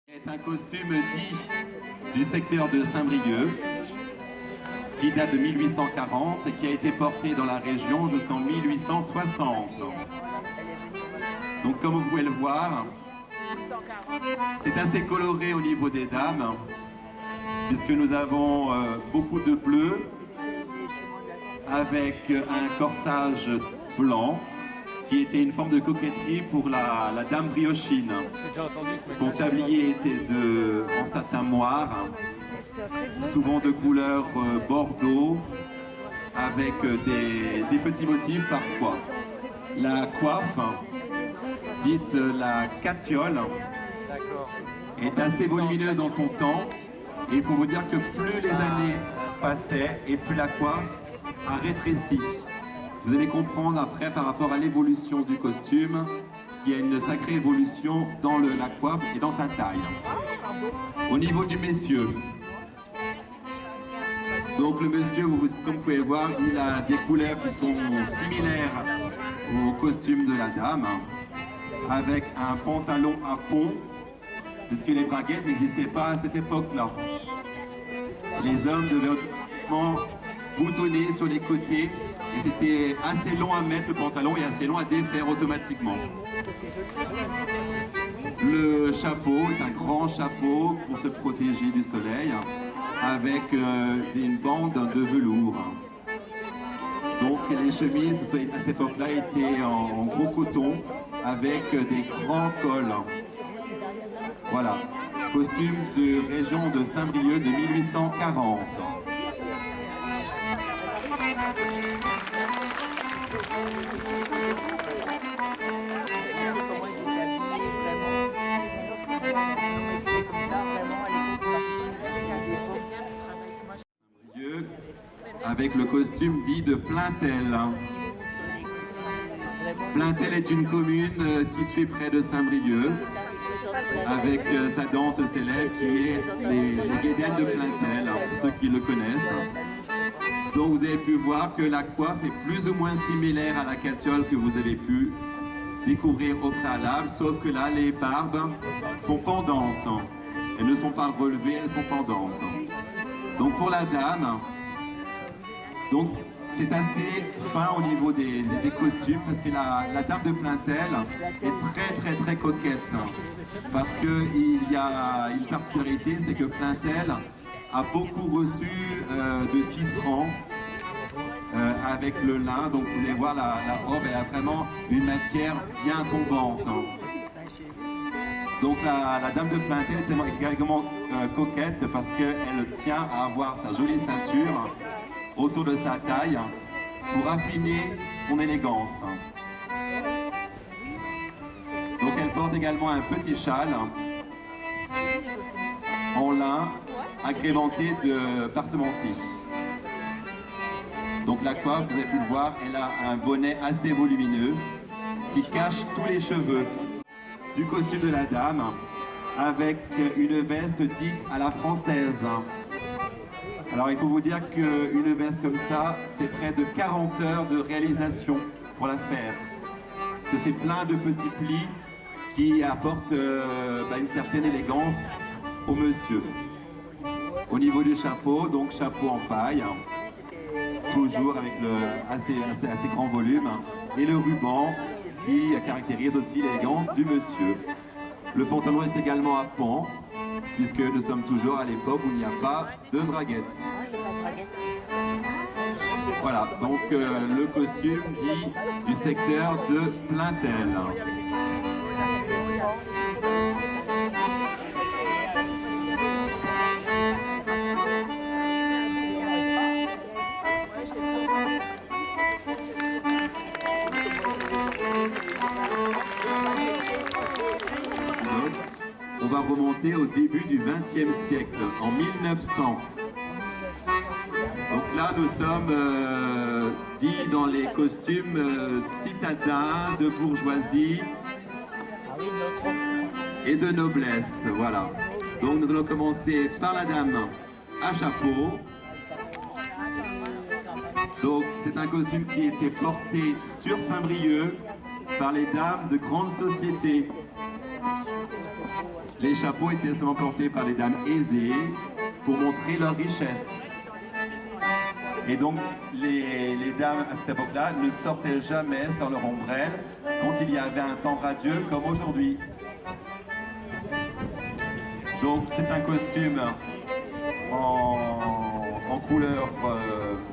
C'est un costume dit du secteur de Saint-Brieuc qui date de 1840 et qui a été porté dans la région jusqu'en 1860. Donc comme vous pouvez le voir, c'est assez coloré au niveau des dames puisque nous avons beaucoup de bleu avec un corsage blanc qui était une forme de coquetterie pour la dame briochine. Son tablier était en satin moire, souvent de couleur bordeaux, avec des petits motifs parfois. La coiffe, dite la catiole, est assez volumineuse dans son temps. Et il faut vous dire que plus les années passaient et plus la coiffe a rétréci. Vous allez comprendre après par rapport à l'évolution du costume qu'il y a une sacrée évolution dans la coiffe et dans sa taille. Au niveau du messieurs, donc le monsieur, comme vous pouvez le voir, il a des couleurs qui sont similaires au costume de la dame, avec un pantalon à pont, puisque les braguettes n'existaient pas à cette époque-là. Les hommes devaient automatiquement boutonner sur les côtés. Et c'était assez long à mettre le pantalon et assez long à défaire automatiquement. Le chapeau est un grand chapeau pour se protéger du soleil avec une bande de velours. Donc les chemises à cette époque-là étaient en gros coton avec des grands cols. Voilà, costume de région de Saint-Brieuc de 1840. Avec le costume dit de Plaintel. Plaintel est une commune située près de Saint-Brieuc, avec sa danse célèbre qui est les Guédènes de Plaintel, pour ceux qui le connaissent. Donc vous avez pu voir que la coiffe est plus ou moins similaire à la catiole que vous avez pu découvrir au préalable, sauf que là les barbes sont pendantes. Elles ne sont pas relevées, elles sont pendantes. Donc pour la dame, donc c'est assez fin au niveau des costumes parce que la dame de Plaintel est très coquette. Parce qu'il y a une particularité, c'est que Plaintel a beaucoup reçu de tisserands avec le lin. Donc vous allez voir la robe, elle a vraiment une matière bien tombante. Donc la dame de Plaintel est également coquette parce qu'elle tient à avoir sa jolie ceinture autour de sa taille pour affiner son élégance. Donc elle porte également un petit châle en lin agrémenté de parsementis. Donc la coiffe, vous avez pu le voir, elle a un bonnet assez volumineux qui cache tous les cheveux du costume de la dame avec une veste dite à la française. Alors il faut vous dire qu'une veste comme ça, c'est près de 40 heures de réalisation pour la faire. Parce que c'est plein de petits plis qui apportent une certaine élégance au monsieur. Au niveau du chapeau, donc chapeau en paille, toujours avec assez grand volume, et le ruban qui caractérise aussi l'élégance du monsieur. Le pantalon est également à pan, puisque nous sommes toujours à l'époque où il n'y a pas de braguette. Voilà, donc le costume dit du secteur de Plaintel. On va remonter au début du XXe siècle, en 1900. Donc là, nous sommes dits dans les costumes citadins, de bourgeoisie et de noblesse. Voilà. Donc nous allons commencer par la dame à chapeau. Donc c'est un costume qui était porté sur Saint-Brieuc par les dames de grande société. Les chapeaux étaient seulement portés par les dames aisées pour montrer leur richesse. Et donc, les dames à cette époque-là ne sortaient jamais sans leur ombrelle quand il y avait un temps radieux comme aujourd'hui. Donc, c'est un costume en couleur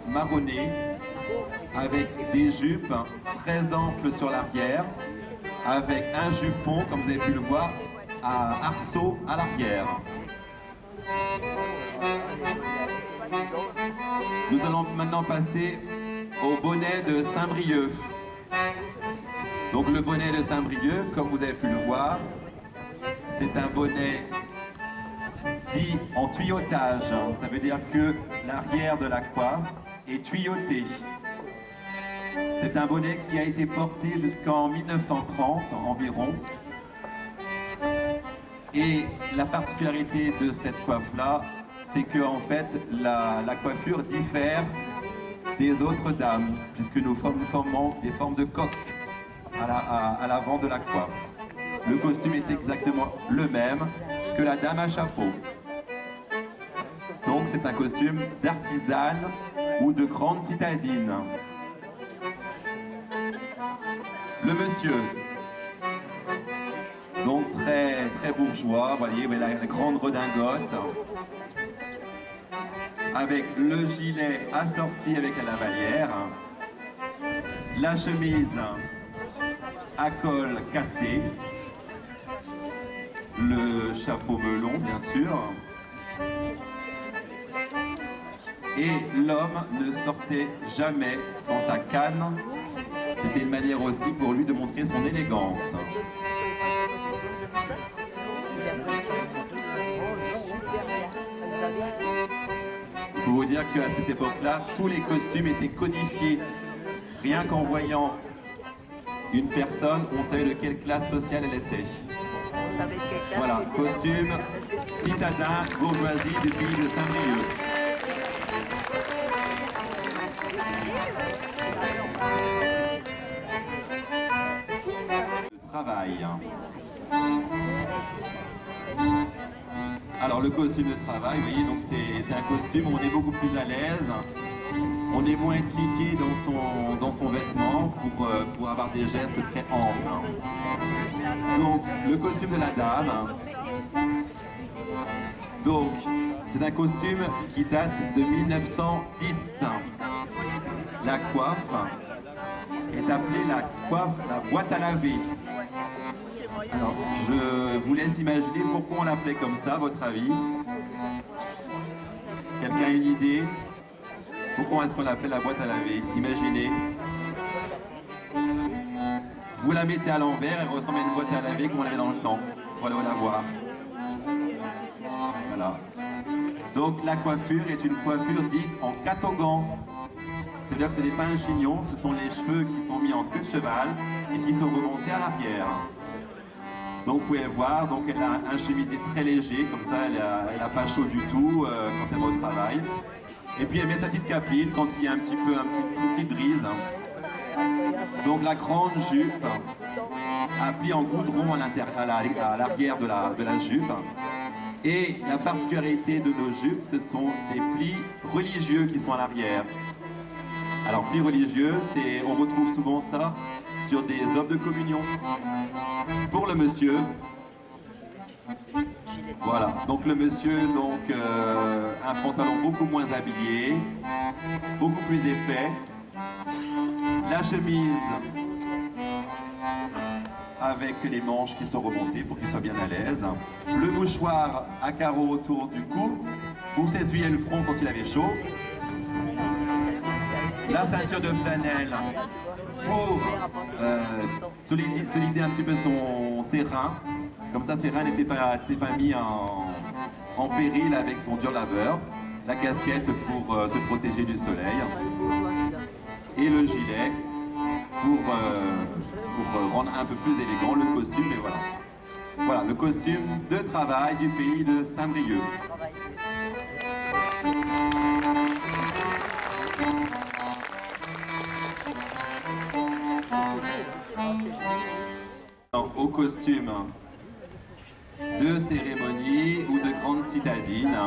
marronnée avec des jupes très amples sur l'arrière, avec un jupon, comme vous avez pu le voir, à arceau à l'arrière. Nous allons maintenant passer au bonnet de Saint-Brieuc. Donc le bonnet de Saint-Brieuc, comme vous avez pu le voir, c'est un bonnet dit en tuyautage. Ça veut dire que l'arrière de la coiffe est tuyauté. C'est un bonnet qui a été porté jusqu'en 1930 environ. Et la particularité de cette coiffe-là, c'est que en fait, la coiffure diffère des autres dames, puisque nous formons des formes de coque à l'avant de la coiffe. Le costume est exactement le même que la dame à chapeau. Donc c'est un costume d'artisane ou de grande citadine. Le monsieur, donc très bourgeois, vous voyez, la grande redingote, avec le gilet assorti avec la lavalière, la chemise à col cassé, le chapeau melon bien sûr, et l'homme ne sortait jamais sans sa canne. C'était une manière aussi pour lui de montrer son élégance. Il faut vous dire qu'à cette époque-là, tous les costumes étaient codifiés. Rien qu'en voyant une personne, on savait de quelle classe sociale elle était. Voilà, costume citadin, bourgeoisie du pays de Saint-Brieuc. Le travail. Alors le costume de travail, vous voyez, donc c'est un costume où on est beaucoup plus à l'aise, on est moins étriqué dans son vêtement pour avoir des gestes très amples. Donc le costume de la dame, donc c'est un costume qui date de 1910. La coiffe est appelée la boîte à laver. Alors, je vous laisse imaginer pourquoi on l'appelait comme ça, à votre avis. Quelqu'un a une idée? Pourquoi est-ce qu'on l'appelait la boîte à laver? Imaginez. Vous la mettez à l'envers, elle ressemble à une boîte à laver comme on l'avait dans le temps. Pour aller la voir. Voilà. Donc la coiffure est une coiffure dite en catogan. C'est-à-dire que ce n'est pas un chignon, ce sont les cheveux qui sont mis en queue de cheval et qui sont remontés à l'arrière. Donc vous pouvez voir, donc elle a un chemisier très léger, comme ça elle n'a pas chaud du tout quand elle va au travail. Et puis elle met sa petite capine quand il y a une petite brise. Donc la grande jupe, appuyée en goudron à l'arrière de la jupe. Et la particularité de nos jupes, ce sont des plis religieux qui sont à l'arrière. Alors plis religieux, on retrouve souvent ça sur des offres de communion. Pour le monsieur, voilà, donc le monsieur, un pantalon beaucoup moins habillé, beaucoup plus épais, la chemise avec les manches qui sont remontées pour qu'il soit bien à l'aise, le mouchoir à carreaux autour du cou pour s'essuyer le front quand il avait chaud, la ceinture de flanelle pour solider un petit peu ses reins. Comme ça, ses reins n'étaient pas mis en péril avec son dur labeur. La casquette pour se protéger du soleil. Et le gilet pour rendre un peu plus élégant le costume. Et voilà. Voilà, le costume de travail du pays de Saint-Brieuc. Au costume de cérémonie ou de grande citadine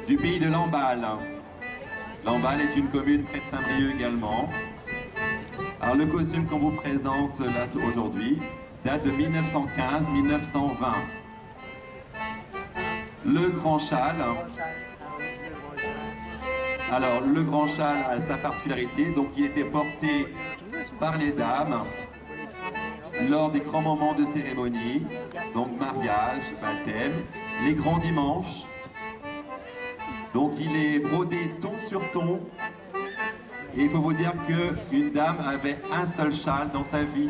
du pays de Lamballe. Lamballe est une commune près de Saint-Brieuc également. Alors le costume qu'on vous présente là aujourd'hui date de 1915-1920. Le grand châle. Alors le grand châle a sa particularité, donc il était porté par les dames lors des grands moments de cérémonie, donc mariage, baptême, les grands dimanches. Donc il est brodé ton sur ton. Et il faut vous dire qu'une dame avait un seul châle dans sa vie.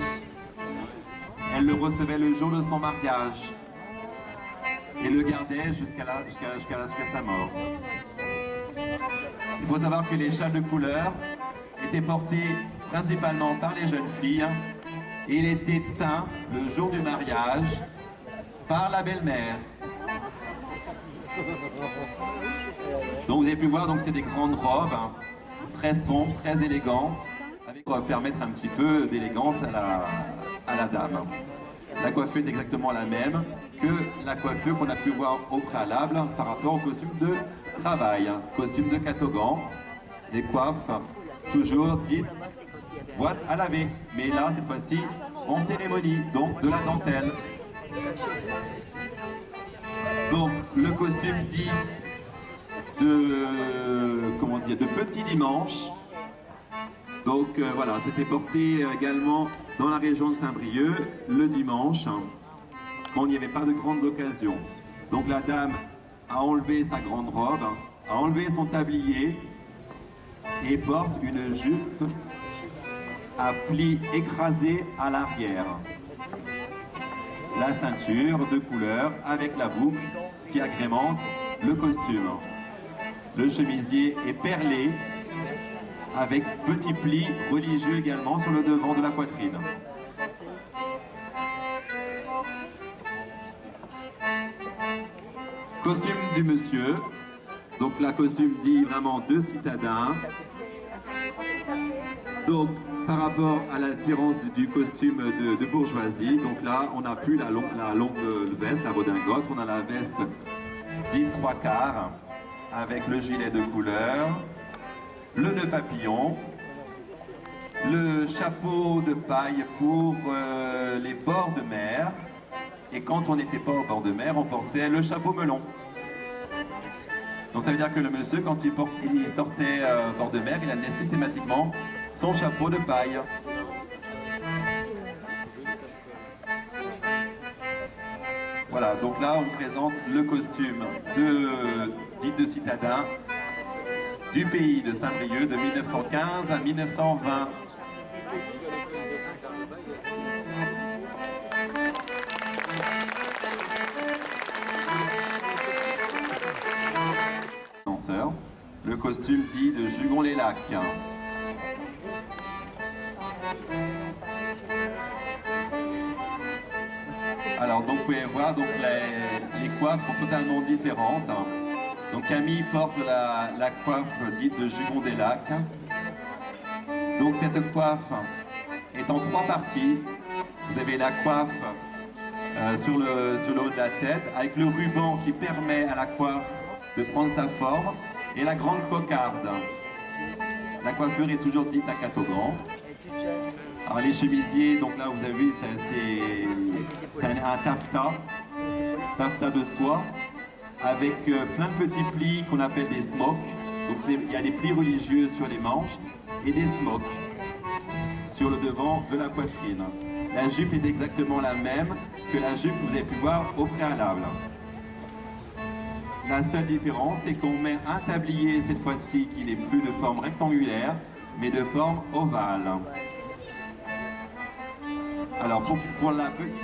Elle le recevait le jour de son mariage et le gardait jusqu'à sa mort. Il faut savoir que les châles de couleur étaient portés principalement par les jeunes filles et il était teint le jour du mariage par la belle-mère. Donc vous avez pu voir, donc c'est des grandes robes très sombres, très élégantes, pour permettre un petit peu d'élégance à la dame. La coiffure est exactement la même que la coiffure qu'on a pu voir au préalable par rapport au costume de travail, costume de catogan, des coiffes toujours dites boîte à laver, mais là cette fois-ci en cérémonie, donc de la dentelle. Donc le costume dit de petit dimanche. Donc voilà, c'était porté également dans la région de Saint-Brieuc le dimanche, quand il n'y avait pas de grandes occasions. Donc la dame a enlevé sa grande robe, a enlevé son tablier et porte une jupe à plis écrasés à l'arrière. La ceinture de couleur avec la boucle qui agrémente le costume. Le chemisier est perlé avec petits plis religieux également sur le devant de la poitrine. Costume du monsieur. Donc la costume dit vraiment de citadin. Donc par rapport à la différence du costume de bourgeoisie, donc là on n'a plus la longue veste, la redingote, on a la veste dite 3/4 avec le gilet de couleur, le nœud papillon, le chapeau de paille pour les bords de mer, et quand on n'était pas au bord de mer, on portait le chapeau melon. Donc ça veut dire que le monsieur, quand il sortait au bord de mer, il amenait systématiquement son chapeau de paille. Voilà, donc là on présente le costume dit de citadin du pays de Saint-Brieuc de 1915 à 1920. Le costume dit de Jugon-les-Lacs. Alors donc vous pouvez voir, donc les coiffes sont totalement différentes. Donc Camille porte la coiffe dite de Jugon-des-Lacs. Donc cette coiffe est en 3 parties. Vous avez la coiffe sur le haut de la tête avec le ruban qui permet à la coiffe de prendre sa forme et la grande cocarde. La coiffure est toujours dite à catogan. Alors les chemisiers, donc là vous avez vu, c'est un taffetas de soie avec plein de petits plis qu'on appelle des smocks. Donc il y a des plis religieux sur les manches et des smocks sur le devant de la poitrine. La jupe est exactement la même que la jupe que vous avez pu voir au préalable. La seule différence, c'est qu'on met un tablier cette fois-ci qui n'est plus de forme rectangulaire, mais de forme ovale. Alors pour la petite,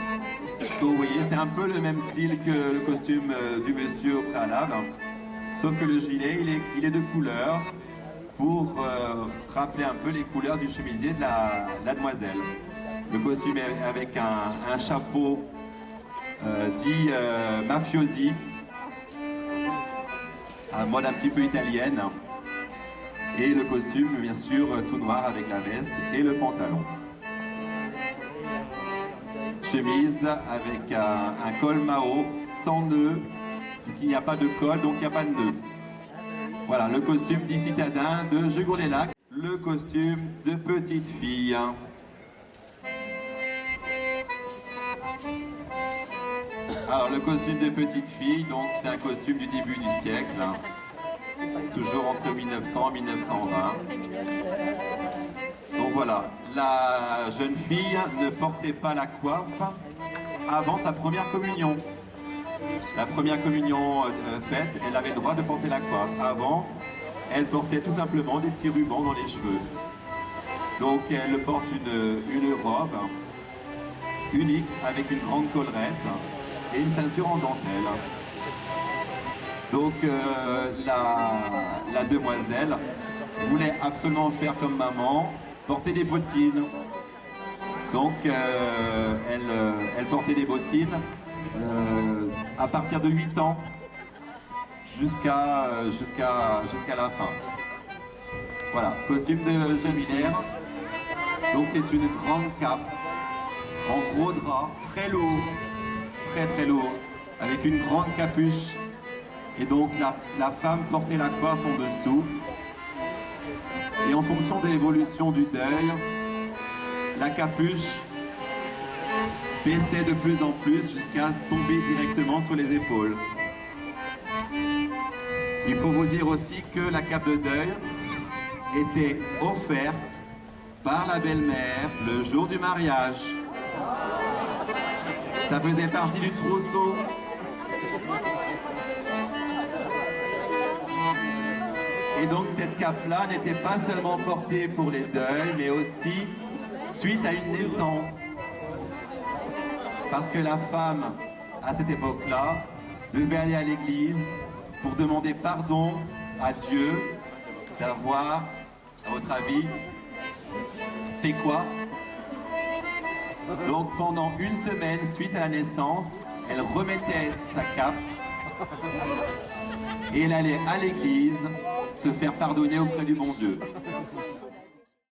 vous voyez, c'est un peu le même style que le costume du monsieur au préalable, sauf que le gilet, il est de couleur pour rappeler un peu les couleurs du chemisier de la demoiselle. Le costume est avec un chapeau dit mafiosi, à mode un petit peu italienne, et le costume bien sûr tout noir avec la veste et le pantalon. chemise avec un col Mao sans nœud, puisqu'il n'y a pas de col, donc il n'y a pas de nœud. Voilà, le costume dit citadin de Jugour-les-Lacs, le costume de petite fille. Alors, le costume de petite fille, donc c'est un costume du début du siècle, toujours entre 1900 et 1920. Donc voilà, la jeune fille ne portait pas la coiffe avant sa première communion. La première communion faite, elle avait le droit de porter la coiffe. Avant, elle portait tout simplement des petits rubans dans les cheveux. Donc elle porte une robe unique avec une grande collerette et une ceinture en dentelle. Donc la demoiselle voulait absolument faire comme maman, porter des bottines. Donc elle portait des bottines à partir de 8 ans jusqu'à la fin. Voilà, costume de jeune mineur. Donc c'est une grande cape en gros drap, très lourd, très lourd, avec une grande capuche. Et donc la femme portait la coiffe en dessous. Et en fonction de l'évolution du deuil, la capuche baissait de plus en plus jusqu'à tomber directement sur les épaules. Il faut vous dire aussi que la cape de deuil était offerte par la belle-mère le jour du mariage. Ça faisait partie du trousseau. Et donc cette cape-là n'était pas seulement portée pour les deuils, mais aussi suite à une naissance. Parce que la femme, à cette époque-là, devait aller à l'église pour demander pardon à Dieu d'avoir, à votre avis, fait quoi? Donc pendant une semaine, suite à la naissance, elle remettait sa cape et elle allait à l'église se faire pardonner auprès du bon Dieu.